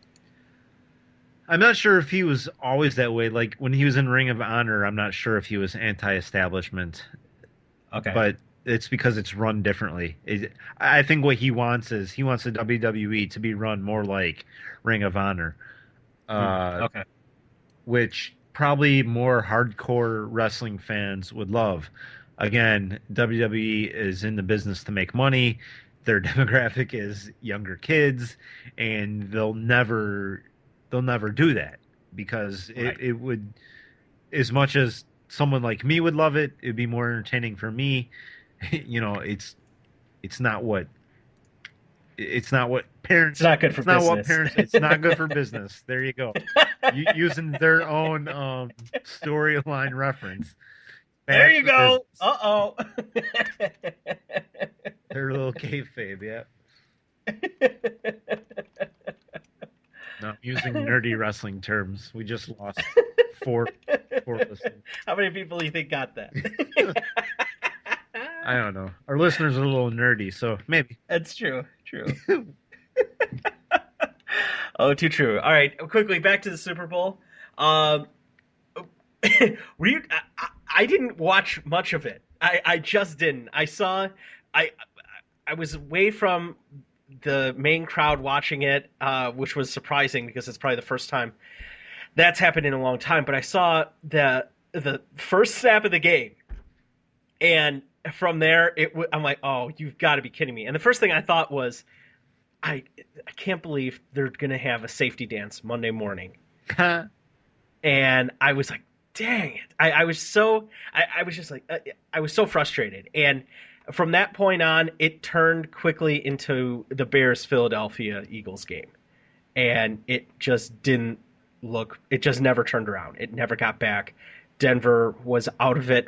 I'm not sure if he was always that way. Like when he was in Ring of Honor, I'm not sure if he was anti-establishment. Okay. But it's because it's run differently. I think what he wants is he wants the WWE to be run more like Ring of Honor, Okay. which probably more hardcore wrestling fans would love. Again, WWE is in the business to make money. Their demographic is younger kids, and they'll never do that because Right. it would, as much as someone like me would love it, it'd be more entertaining for me. It's not what it's not what It's not good for it's not what business. parents it's not good for business. There you go. Using their own storyline reference. There Bad you for go. business. Uh-oh. Their little kayfabe, yeah. No, I'm using nerdy wrestling terms. We just lost four listeners. How many people do you think got that? I don't know. Our listeners are a little nerdy, so maybe. That's true. True. Oh, too true. All right, quickly back to the Super Bowl. Um, were you? I didn't watch much of it. I just didn't. I I was away from the main crowd watching it, which was surprising because it's probably the first time that's happened in a long time. But I saw the first snap of the game, and from there, I'm like, oh, you've got to be kidding me. And the first thing I thought was, I can't believe they're gonna have a safety dance Monday morning. And I was like, dang it. I was so I was just like I was so frustrated. And from that point on, it turned quickly into the Bears Philadelphia Eagles game. And it just didn't look it just never turned around. It never got back. Denver was out of it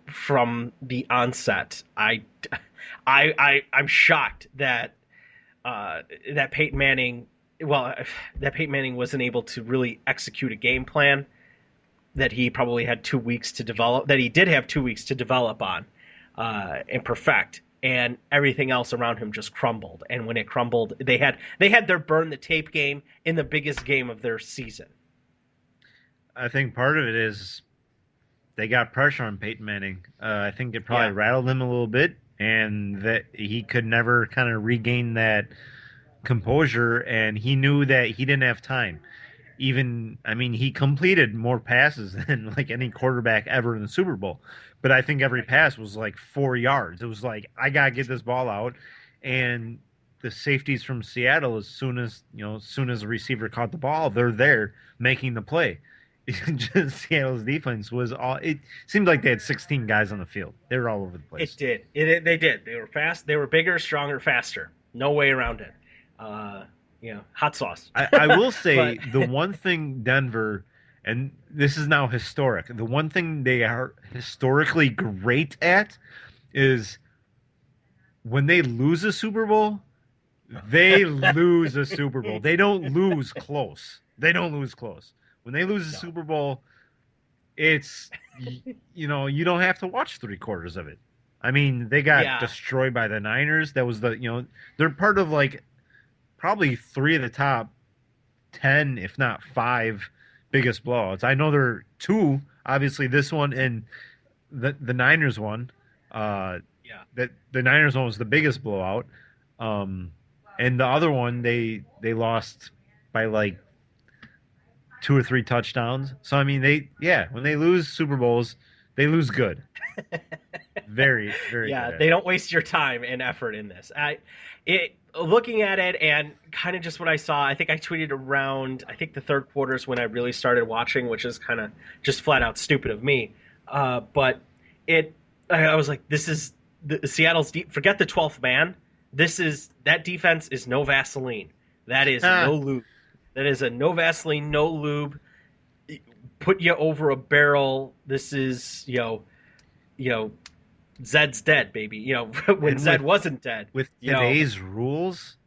from the onset. I'm shocked that Peyton Manning, that Peyton Manning wasn't able to really execute a game plan that he probably had 2 weeks to develop, that he did have 2 weeks to develop on and perfect, and everything else around him just crumbled. And when it crumbled, they had their burn the tape game in the biggest game of their season. I think part of it is they got pressure on Peyton Manning. I think it probably rattled him a little bit, and that he could never kind of regain that composure, and he knew that he didn't have time. He completed more passes than like any quarterback ever in the Super Bowl, but I think every pass was like 4 yards. It was like, I gotta get this ball out, and the safeties from Seattle, as soon as the receiver caught the ball, they're there making the play. Seattle's defense was all. It seemed like they had 16 guys on the field. They were all over the place. It did. They did. They were fast. They were bigger, stronger, faster. No way around it. Hot sauce. I will say the one thing Denver, and this is now historic, the one thing they are historically great at is when they lose a Super Bowl, they lose a Super Bowl. They don't lose close. When they lose a Super Bowl, it's, you don't have to watch 3/4 of it. I mean, they got destroyed by the Niners. That was they're part of like probably 3 of the top 10, if not 5 biggest blowouts. I know there are 2, obviously this one and the Niners one. That the Niners one was the biggest blowout. And the other one they lost by like 2 or 3 touchdowns. So I mean, when they lose Super Bowls, they lose good. Very, very. Yeah, good they don't waste your time and effort in this. Looking at it and kind of just what I saw, I think I tweeted around, I think the third quarter is when I really started watching, which is kind of just flat out stupid of me. But I was like, this is Seattle's forget the 12th man. That defense is no Vaseline. That is no lube. That is a no Vaseline, no lube. Put you over a barrel. This is, Zed's dead, baby. When Zed wasn't dead. With today's rules,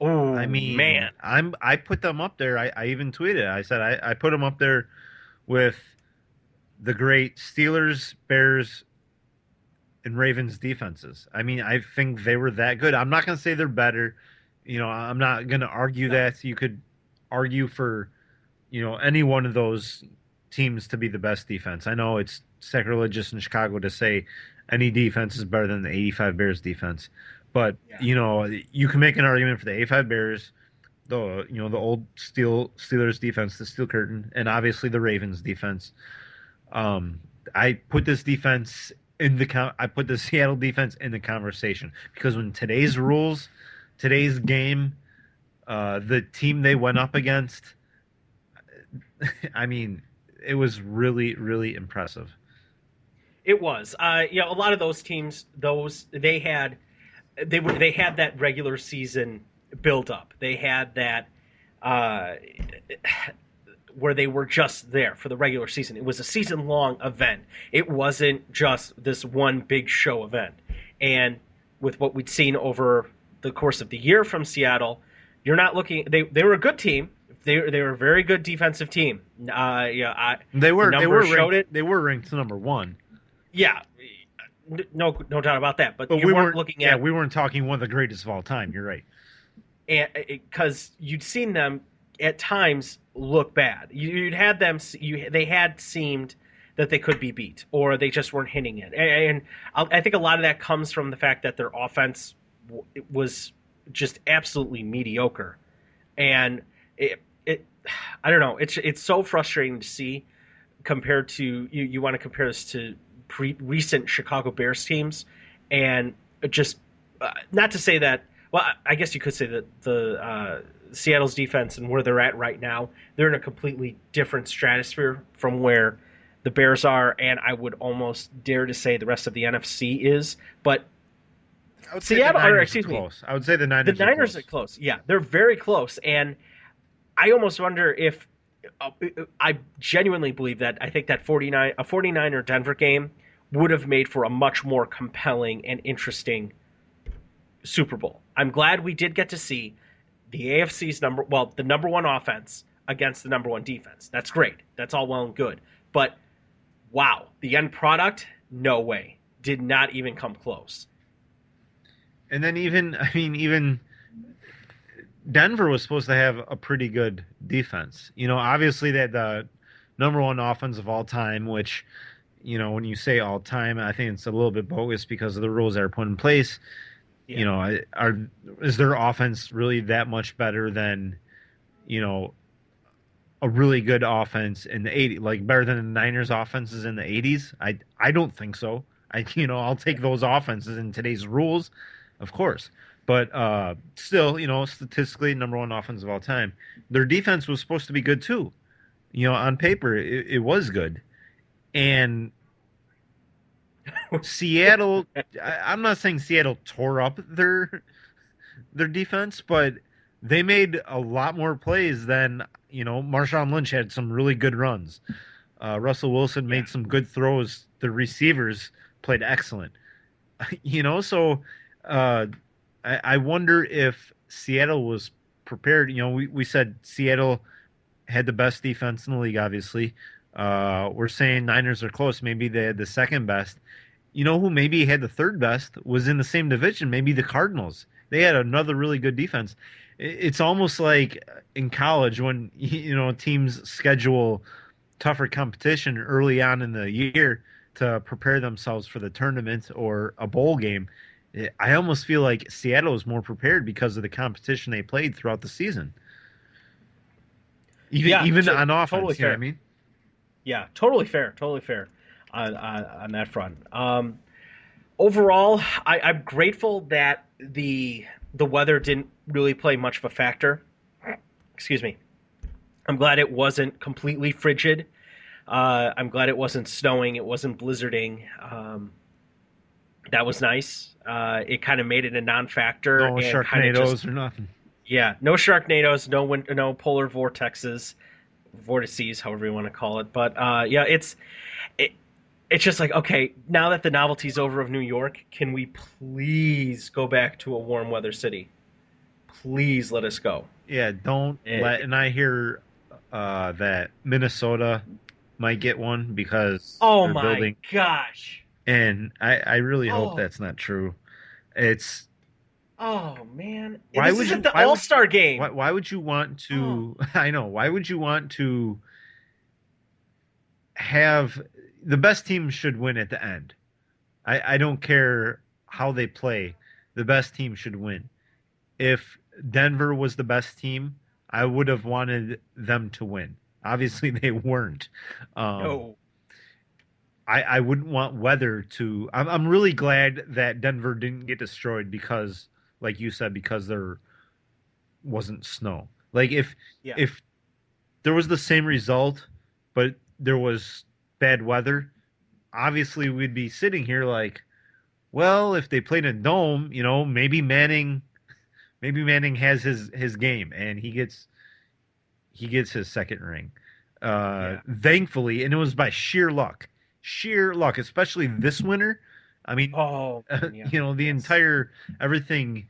oh, I mean, man. I put them up there. I even tweeted. I said I put them up there with the great Steelers, Bears, and Ravens defenses. I mean, I think they were that good. I'm not going to say they're better. I'm not going to argue that. You could argue for, any one of those teams to be the best defense. I know it's sacrilegious in Chicago to say any defense is better than the 85 Bears defense. But, you can make an argument for the 85 Bears, the old Steelers defense, the Steel Curtain, and obviously the Ravens defense. I put this defense I put the Seattle defense in the conversation because when today's game, the team they went up against, I mean, it was really, really impressive. It was. A lot of those teams, they had that regular season build up. They had that where they were just there for the regular season. It was a season long event. It wasn't just this one big show event. And with what we'd seen over the course of the year from Seattle, you're not looking. They were a good team. They were a very good defensive team. They were ranked number one. Yeah, no doubt about that. But we weren't looking at. Yeah, we weren't talking one of the greatest of all time. You're right. And because you'd seen them at times look bad. You'd had them. They had seemed that they could be beat, or they just weren't hitting it. And I think a lot of that comes from the fact that their offense was just absolutely mediocre. And I don't know. It's so frustrating to see compared to you want to compare this to recent Chicago Bears teams, and just not to say that. Well, I guess you could say that the Seattle's defense and where they're at right now, they're in a completely different stratosphere from where the Bears are, and I would almost dare to say the rest of the NFC is. But I would say Seattle, close. I would say the Niners are close. Yeah, they're very close, and I almost wonder if I genuinely believe that I think that 49er Denver game would have made for a much more compelling and interesting Super Bowl. I'm glad we did get to see the AFC's the number one offense against the number one defense. That's great. That's all well and good. But wow, the end product, no way. Did not even come close. And then even Denver was supposed to have a pretty good defense. Obviously they had the number one offense of all time, which, when you say all time, I think it's a little bit bogus because of the rules that are put in place. Yeah. Is their offense really that much better than, a really good offense in the 80s, like better than the Niners offenses in the 80s? I don't think so. I'll take those offenses in today's rules, of course. But still, statistically, number one offense of all time. Their defense was supposed to be good too. On paper, it was good. And Seattle, I'm not saying Seattle tore up their defense, but they made a lot more plays than, Marshawn Lynch had some really good runs. Russell Wilson made some good throws. The receivers played excellent. So I wonder if Seattle was prepared. We said Seattle had the best defense in the league, obviously. We're saying Niners are close. Maybe they had the second best. Who maybe had the third best was in the same division, maybe the Cardinals. They had another really good defense. It's almost like in college when, teams schedule tougher competition early on in the year to prepare themselves for the tournament or a bowl game. I almost feel like Seattle is more prepared because of the competition they played throughout the season. Even on offense, totally fair. What I mean? Yeah, totally fair on that front. Overall, I'm grateful that the weather didn't really play much of a factor. Excuse me. I'm glad it wasn't completely frigid. I'm glad it wasn't snowing. It wasn't blizzarding. That was nice. It kind of made it a non-factor. No Sharknadoes or nothing. Yeah, no Sharknadoes, no polar vortices, however you want to call it. But it's just like, okay, now that the novelty's over of New York, can we please go back to a warm weather city? Please let us go. Yeah, and I hear that Minnesota might get one because they're building. Gosh. And I really hope that's not true. It's man. This isn't the All-Star game. Why would you want to I know, why would you want to have the best team should win at the end? I don't care how they play. The best team should win. If Denver was the best team, I would have wanted them to win. Obviously, they weren't. Um, No. I wouldn't want weather to. I'm really glad that Denver didn't get destroyed because, like you said, because there wasn't snow. Like Yeah. if there was the same result, but there was bad weather, obviously we'd be sitting here like, well, if they played a dome, maybe Manning has his game and he gets his second ring. Yeah. Thankfully, and it was by sheer luck, especially this winter. I mean, Oh, man, yeah. the Yes. entire everything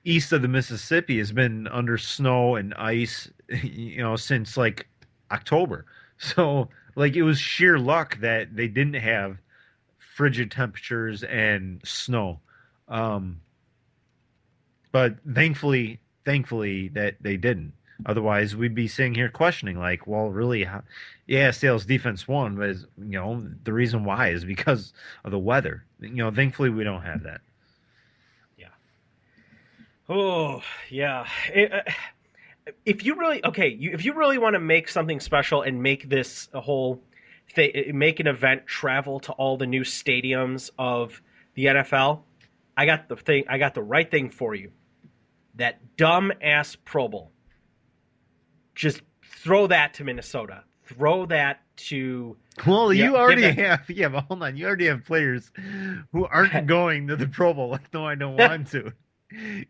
east of the Mississippi has been under snow and ice, since like October. So, like, it was sheer luck that they didn't have frigid temperatures and snow. Um, but thankfully that they didn't. Otherwise, we'd be sitting here questioning, like, well, really, yeah, Sale's defense won, but the reason why is because of the weather. Thankfully, we don't have that. Yeah. Oh, yeah. If you really if you really want to make something special and make this a whole make an event travel to all the new stadiums of the NFL, I got the right thing for you. That dumb ass Pro Bowl. Just throw that to Minnesota. Throw that to Well, you already give have, yeah, but hold on. You already have players who aren't going to the Pro Bowl. Like, no, I don't want to. You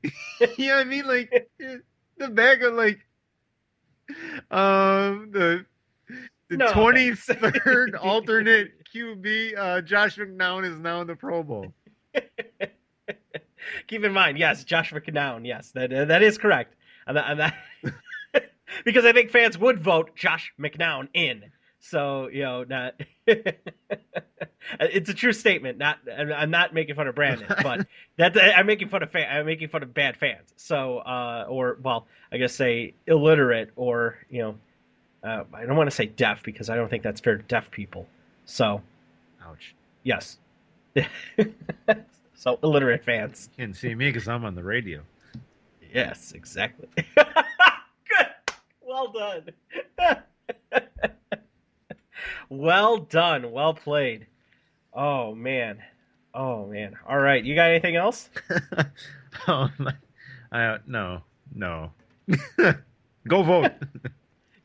know what I mean? Like, the backup, like, the no 23rd alternate QB, Josh McCown is now in the Pro Bowl. Keep in mind, yes, Josh McCown. Yes, that is correct. I'm not because I think fans would vote Josh McCown in. So not. It's a true statement. I'm not making fun of Brandon, but I'm making fun of I'm making fun of bad fans. So or well, I guess say illiterate or I don't want to say deaf because I don't think that's fair to deaf people. So, Ouch. yes. So illiterate fans. You can't see me because I'm on the radio. Yes, exactly. Good. Well done. Well done. Well played. Oh man. Oh man. All right. You got anything else? No. Go vote.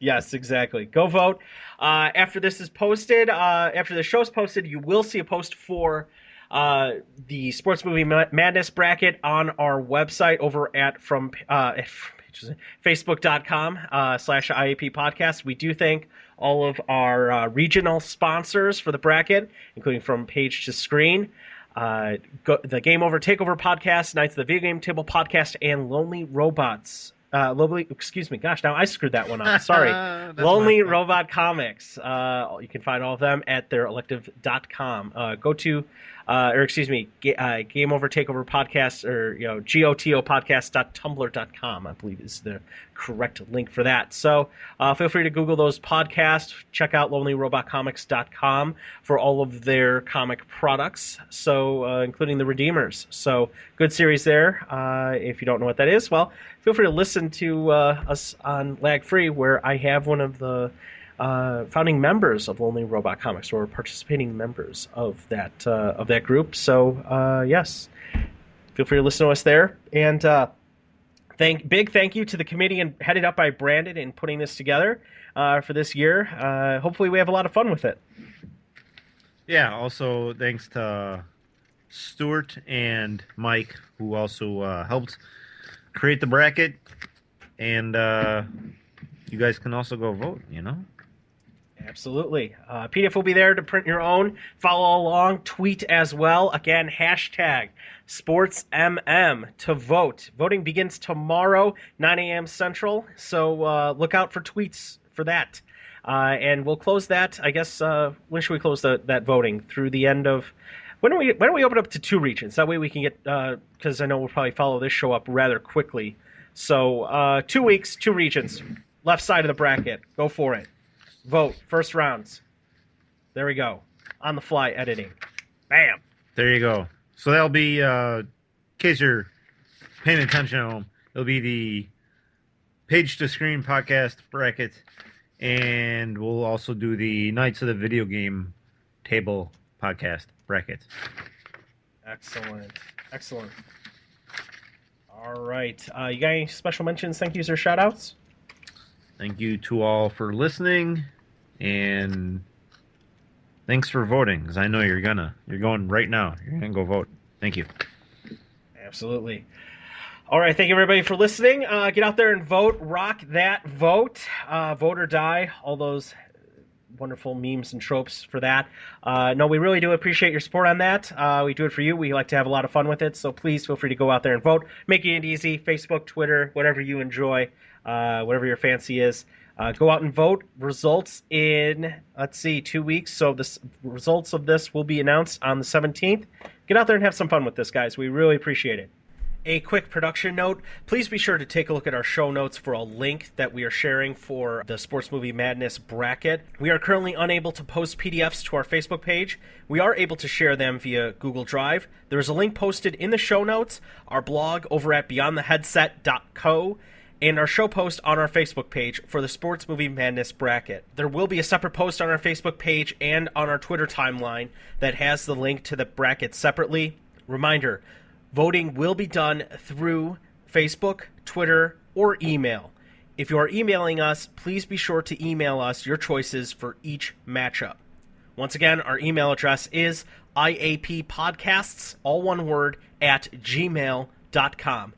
Yes, exactly. Go vote. After this is posted, after the show's posted, you will see a post for the Sports Movie Madness bracket on our website over at Facebook.com/IAP podcast. We do thank all of our regional sponsors for the bracket, including From Page to Screen, the Game Over Takeover podcast, Knights of the Video Game Table podcast, and Lonely Robots. Excuse me. Gosh, now I screwed that one up. Sorry. Lonely Robot Comics. You can find all of them at theirelective.com. Go to, Game Over Takeover Podcast, or GOTO podcast.tumblr.com, I believe is the correct link for that. So feel free to Google those podcasts. Check out lonelyrobotcomics.com for all of their comic products, so including the Redeemers. So good series there. If you don't know what that is, well, feel free to listen to us on Lag Free, where I have one of the founding members of Lonely Robot Comics, or participating members of that group. So yes, feel free to listen to us there. And big thank you to the committee and headed up by Brandon in putting this together for this year. Hopefully we have a lot of fun with it. Yeah. Also, thanks to Stuart and Mike, who also helped create the bracket, and you guys can also go vote. Absolutely. PDF will be there to print your own. Follow along. Tweet as well. Again, hashtag SportsMM to vote. Voting begins tomorrow, 9 a.m. Central. So look out for tweets for that. And we'll close that. I guess when should we close that voting? Through the end of when do we open up to 2 regions? That way we can get because I know we'll probably follow this show up rather quickly. So 2 weeks, 2 regions, left side of the bracket. Go for it. Vote first rounds. There we go. On the fly editing. Bam. There you go. So that'll be, in case you're paying attention at home, it'll be the Page to Screen podcast bracket, and we'll also do the Knights of the Video Game Table podcast bracket. Excellent. Excellent. All right. You got any special mentions, thank yous, or shout-outs? Thank you to all for listening, and thanks for voting, because I know you're going right now. You're going to go vote. Thank you. Absolutely. All right, thank you everybody for listening. Get out there and vote. Rock that vote. Vote or die. All those wonderful memes and tropes for that. No, we really do appreciate your support on that. We do it for you. We like to have a lot of fun with it, so please feel free to go out there and vote. Making it easy. Facebook, Twitter, whatever you enjoy, whatever your fancy is. Go out and vote. Results in, 2 weeks. So the results of this will be announced on the 17th. Get out there and have some fun with this, guys. We really appreciate it. A quick production note, please be sure to take a look at our show notes for a link that we are sharing for the Sports Movie Madness bracket. We are currently unable to post PDFs to our Facebook page. We are able to share them via Google Drive. There is a link posted in the show notes, our blog over at beyondtheheadset.co, and our show post on our Facebook page for the Sports Movie Madness bracket. There will be a separate post on our Facebook page and on our Twitter timeline that has the link to the bracket separately. Reminder, voting will be done through Facebook, Twitter, or email. If you are emailing us, please be sure to email us your choices for each matchup. Once again, our email address is iappodcasts, all one word, @gmail.com.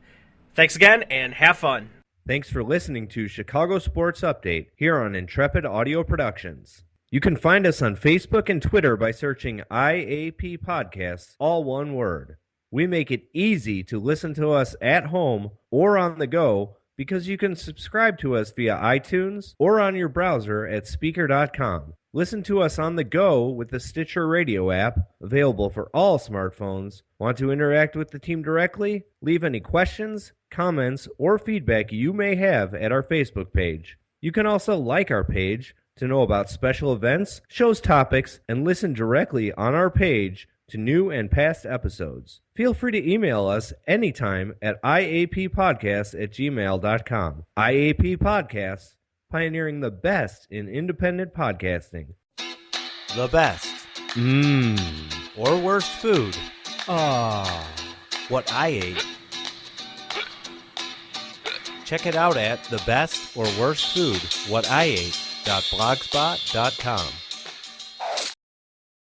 Thanks again, and have fun. Thanks for listening to Chicago Sports Update here on Intrepid Audio Productions. You can find us on Facebook and Twitter by searching IAP Podcasts, all one word. We make it easy to listen to us at home or on the go because you can subscribe to us via iTunes or on your browser at Spreaker.com. Listen to us on the go with the Stitcher Radio app, available for all smartphones. Want to interact with the team directly? Leave any questions, comments, or feedback you may have at our Facebook page. You can also like our page to know about special events, shows topics, and listen directly on our page to new and past episodes. Feel free to email us anytime at iappodcasts@gmail.com. IAP Podcasts, pioneering the best in independent podcasting. The best. Or worst food. What I ate. Check it out at thebestorworstfood, whatIate.blogspot.com.